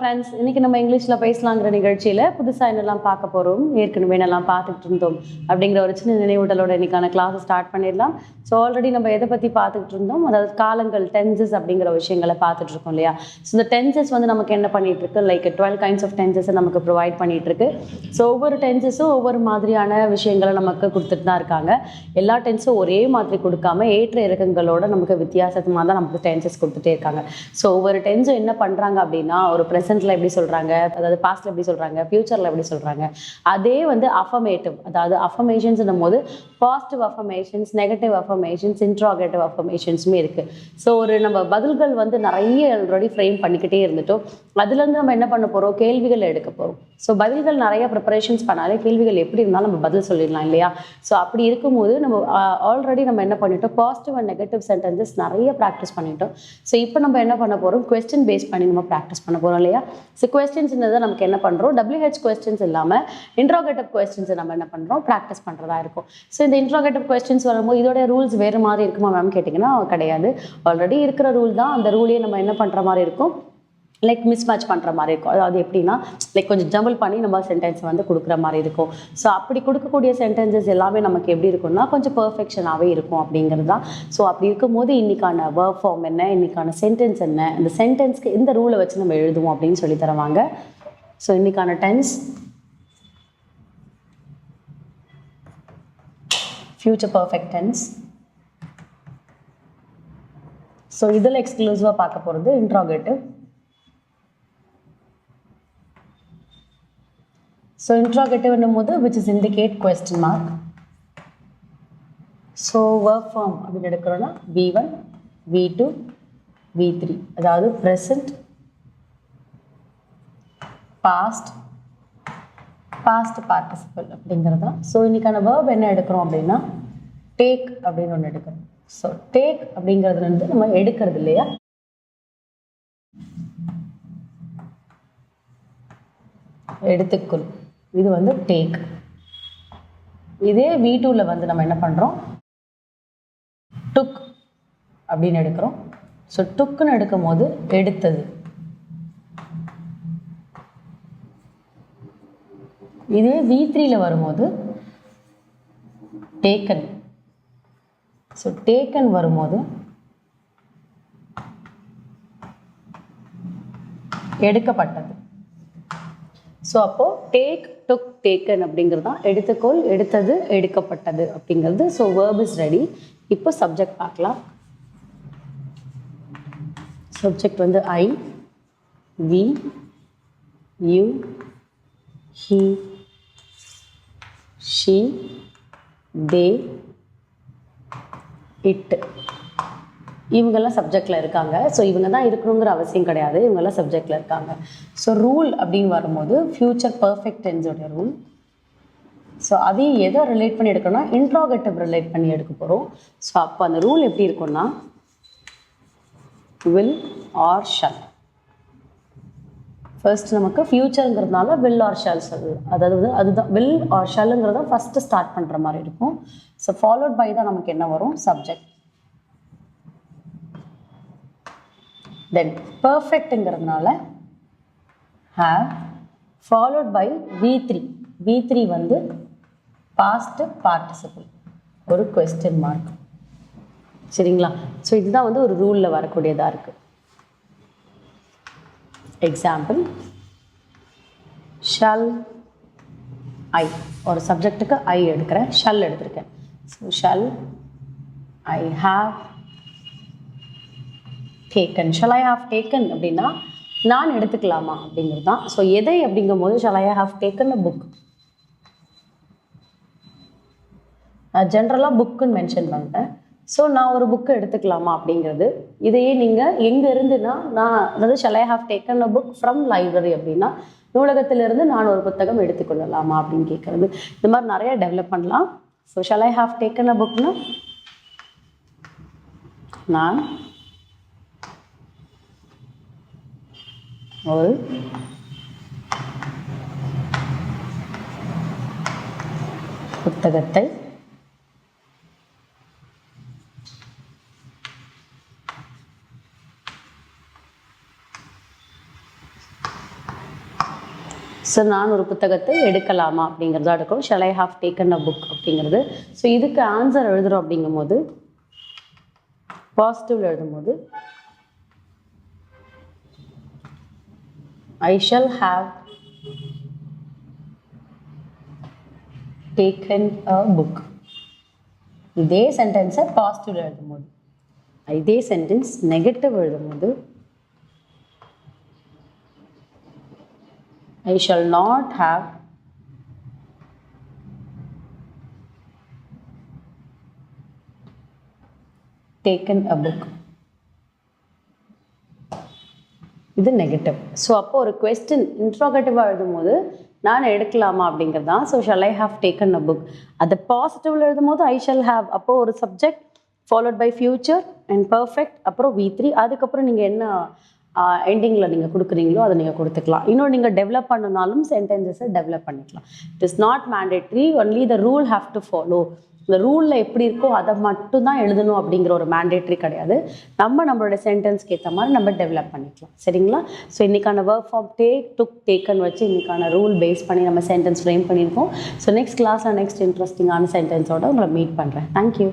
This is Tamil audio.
ஃப்ரெண்ட்ஸ், இன்னைக்கு நம்ம இங்கிலீஷில் பேசலாங்கிற நிகழ்ச்சியில் புதுசாக என்னெல்லாம் பார்க்க போகிறோம், ஏற்கனவே என்னெல்லாம் பார்த்துக்கிட்டு இருந்தோம் அப்படிங்கிற ஒரு சின்ன நினைவூட்டலோட இன்னைக்கான கிளாஸை ஸ்டார்ட் பண்ணிடலாம். ஸோ ஆல்ரெடி நம்ம எதை பற்றி பார்த்துக்கிட்டு இருந்தோம், அதாவது காலங்கள், டென்சஸ் அப்படிங்கிற விஷயங்களை பார்த்துட்டு இருக்கோம் இல்லையா. ஸோ இந்த டென்சஸ் வந்து நமக்கு என்ன பண்ணிட்டு இருக்கு, லைக் 12 கைண்ட்ஸ் ஆஃப் டென்சஸை நமக்கு ப்ரொவைட் பண்ணிட்டு இருக்கு. ஸோ ஒவ்வொரு டென்சஸும் ஒவ்வொரு மாதிரியான விஷயங்களை நமக்கு கொடுத்துட்டு தான் இருக்காங்க. எல்லா டென்ஸும் ஒரே மாதிரி கொடுக்காம ஏற்ற இறக்கங்களோட நமக்கு வித்தியாசமாக தான் நமக்கு டென்சஸ் கொடுத்துட்டே இருக்காங்க. ஸோ ஒவ்வொரு டென்ஸும் என்ன பண்ணுறாங்க அப்படின்னா, ஒரு ப்ரெசென்ட்டில் எப்படி சொல்கிறாங்க, அதாவது பாஸ்ட்டில் எப்படி சொல்கிறாங்க, ஃப்யூச்சரில் எப்படி சொல்கிறாங்க, அதே வந்து அஃபர்மேட்டிவ், அதாவது அஃபர்மேஷன்ஸ்னும் போது positive affirmations, negative affirmations, interrogative அஃபர்மேஷன்ஸுமே இருக்குது. ஸோ ஒரு நம்ம பதில்கள் வந்து நிறைய ஆல்ரெடி ஃப்ரேம் பண்ணிக்கிட்டே இருந்துட்டோம். அதுலேருந்து நம்ம என்ன பண்ண போகிறோம், கேள்விகள் எடுக்க போகிறோம். ஸோ பதில்கள் நிறைய ப்ரிப்பரேஷன்ஸ் பண்ணாலே கேள்விகள் எப்படி இருந்தாலும் நம்ம பதில் சொல்லிடலாம் இல்லையா. ஸோ அப்படி இருக்கும்போது நம்ம ஆல்ரெடி நம்ம என்ன பண்ணிட்டோம், பாசிட்டிவ் அண்ட் நெகட்டிவ் சென்டென்சஸ் நிறைய ப்ராக்டிஸ் பண்ணிட்டோம். ஸோ இப்போ நம்ம என்ன பண்ண போகிறோம், கொஸ்டின் பேஸ் பண்ணி நம்ம ப்ராக்டிஸ் பண்ண போகிறோம் இல்லையா. ஸோ கொஸ்டின்ஸ்ன்றதை நமக்கு என்ன பண்ணுறோம், WH கொஸ்டின்ஸ் இல்லாமல் இன்ட்ராகேட்டிவ் கொஸ்டின்ஸை நம்ம என்ன பண்ணுறோம், ப்ராக்டிஸ் பண்ணுறதா இருக்கும். ஸோ இந்த இன்ட்ராகேட்டிவ் கொஸ்டின்ஸ் வரும்போது இதோட ரூல்ஸ் வேறு மாதிரி இருக்குமா மேம் கேட்டிங்கன்னா கிடையாது. ஆல்ரெடி இருக்கிற ரூல் தான். அந்த ரூலையே நம்ம என்ன பண்ணுற மாதிரி இருக்கும், லைக் மிஸ் மேட்ச் பண்ணுற மாதிரி இருக்கும். அதாவது எப்படின்னா, லைக் கொஞ்சம் ஜம்பிள் பண்ணி நம்ம சென்டென்ஸ் வந்து கொடுக்குற மாதிரி இருக்கும். ஸோ அப்படி கொடுக்கக்கூடிய சென்டென்சஸ் எல்லாமே நமக்கு எப்படி இருக்கும்னா கொஞ்சம் பர்ஃபெக்ஷனாகவே இருக்கும் அப்படிங்கிறது தான். ஸோ அப்படி இருக்கும்போது இன்றைக்கான வேர்ப் ஃபார்ம் என்ன, இன்றைக்கான சென்டென்ஸ் என்ன, இந்த சென்டென்ஸ்க்கு இந்த ரூலை வச்சு நம்ம எழுதுவோம் அப்படின்னு சொல்லி தருவாங்க. ஸோ இன்றைக்கான tense future perfect tense. So இதில் எக்ஸ்க்ளூசிவாக பார்க்க போகிறது இன்ட்ராகேட்டிவ். ஸோ இன்ட்ராகேட்டிவ் என்னும்போது which is indicate question mark. So verb form அப்படின்னு எடுக்கிறோன்னா V1, V2, V3, அதாவது present, past, past participle அப்படிங்கிறது தான். ஸோ இன்றைக்கான verb என்ன எடுக்கிறோம் அப்படின்னா take அப்படின்னு ஒன்று எடுக்கிறோம். ஸோ take அப்படிங்கிறதுல இருந்து நம்ம எடுக்கிறது இல்லையா, எடுத்துக்கொள், இது வந்து டேக். இதே V2ல வந்து நம்ம என்ன பண்ணுறோம், டுக் அப்படின்னு எடுக்கிறோம். ஸோ டுக்குன்னு எடுக்கும் போது எடுத்தது. இதே V3ல வரும்போது டேக்கன். ஸோ டேக்கன் வரும்போது எடுக்கப்பட்டது. ஸோ அப்போது டேக், டுக், டேக்கன் அப்படிங்கிறது தான் எடுத்துக்கொள், எடுத்தது, எடுக்கப்பட்டது அப்படிங்கிறது. So verb is ready. இப்போ சப்ஜெக்ட் பார்க்கலாம். சப்ஜெக்ட் வந்து I, we, you, he, she, they, it, இவங்கெல்லாம் சப்ஜெக்டில் இருக்காங்க. ஸோ இவங்க தான் இருக்கணுங்கிற அவசியம் கிடையாது, இவங்கெல்லாம் சப்ஜெக்டில் இருக்காங்க. ஸோ ரூல் அப்படின்னு வரும்போது ஃப்யூச்சர் பர்ஃபெக்ட் டென்ஸோடைய ரூல். ஸோ அதையும் எதை ரிலேட் பண்ணி எடுக்கணும்னா இன்ட்ராகேட்டிவ் ரிலேட் பண்ணி எடுக்க போகிறோம். ஸோ அப்போ அந்த ரூல் எப்படி இருக்கும்னா வில் ஆர் ஷல். ஃபர்ஸ்ட் நமக்கு ஃப்யூச்சருங்கிறதுனால வில் ஆர் ஷல் சொல்லலாம். அதாவது அதுதான் வில் ஆர் ஷல்லுங்கிறத ஃபஸ்ட்டு ஸ்டார்ட் பண்ணுற மாதிரி இருக்கும். ஸோ ஃபாலோட் பை தான் நமக்கு என்ன வரும், சப்ஜெக்ட். தென் பர்ஃபெக்ட்டுங்கிறதுனால have followed by V3. V3 வந்து past participle, ஒரு question mark. சரிங்களா. ஸோ இதுதான் வந்து ஒரு ரூலில் வரக்கூடியதாக இருக்குது. எக்ஸாம்பிள், ஷல் ஐ, ஒரு சப்ஜெக்ட்டுக்கு ஐ எடுக்கிறேன், ஷல் எடுத்திருக்கேன். So shall I have taken. Shall I have taken அப்படின்னா நான் எடுத்துக்கலாமா அப்படிங்கிறது தான். ஸோ எதை அப்படிங்கும் போது shall I have taken a book. நான் ஜென்ரலாக புக்குன்னு மென்ஷன் பண்ணிட்டேன். ஸோ நான் ஒரு புக்கு எடுத்துக்கலாமா அப்படிங்கிறது. இதையே நீங்கள் எங்கே இருந்துன்னா, நான் அதாவது shall I have taken a book from library அப்படின்னா நூலகத்திலிருந்து நான் ஒரு புத்தகம் எடுத்துக்கொள்ளலாமா அப்படின்னு கேட்குறது. இந்த மாதிரி நிறைய டெவலப் பண்ணலாம். So shall I have taken a புக்னா நான் ஒரு புத்தகத்தை ஸோ நான் ஒரு புத்தகத்தை எடுக்கலாமா அப்படிங்கிறதா இருக்கும். Shall I have taken a book அப்படிங்கிறது. ஸோ இதுக்கு ஆன்சர் எழுதுகிறோம் அப்படிங்கும்போது பாசிட்டிவ்ல எழுதும்போது ஐ shall have taken a book. இதே சென்டென்ஸை பாசிட்டிவ்ல எழுதும்போது, இதே சென்டென்ஸ் நெகட்டிவ் எழுதும்போது I shall not have taken a book. இது நெகட்டிவ். ஸோ அப்போ ஒரு கொஸ்டின் இன்ட்ரோகேட்டிவாக எழுதும்போது நான் எடுக்கலாமா அப்படிங்கிறது தான். So shall I have taken a book. அதை பாசிட்டிவில் எழுதும்போது ஐ ஷல் ஹாவ். அப்போது ஒரு subject followed by future and perfect, அப்புறம் V3. அதுக்கப்புறம் நீங்கள் என்ன எண்டிங்கில் நீங்கள் கொடுக்குறீங்களோ அதை நீங்கள் கொடுத்துக்கலாம். இன்னும் நீங்கள் டெவலப் பண்ணனாலும் சென்டென்சஸை டெவலப் பண்ணிக்கலாம். It is not mandatory, only the rule have to follow. இந்த ரூலில் எப்படி இருக்கோ அதை மட்டும் தான் எழுதணும் அப்படிங்கிற ஒரு மேண்டேட்ரி கிடையாது. நம்மளோட சென்டென்ஸ்க்கு ஏற்ற மாதிரி நம்ம டெவலப் பண்ணிக்கலாம். சரிங்களா? ஸோ இன்றைக்கான work from take, took, taken வச்சு இன்றைக்கான ரூல் பேஸ் பண்ணி நம்ம சென்டென்ஸ் ஃப்ரேம் பண்ணியிருக்கோம். ஸோ நெக்ஸ்ட் கிளாஸில் நெக்ஸ்ட் இன்ட்ரெஸ்டிங்கான சென்டென்ஸோடு உங்களை மீட் பண்ணுறேன். தேங்க்யூ.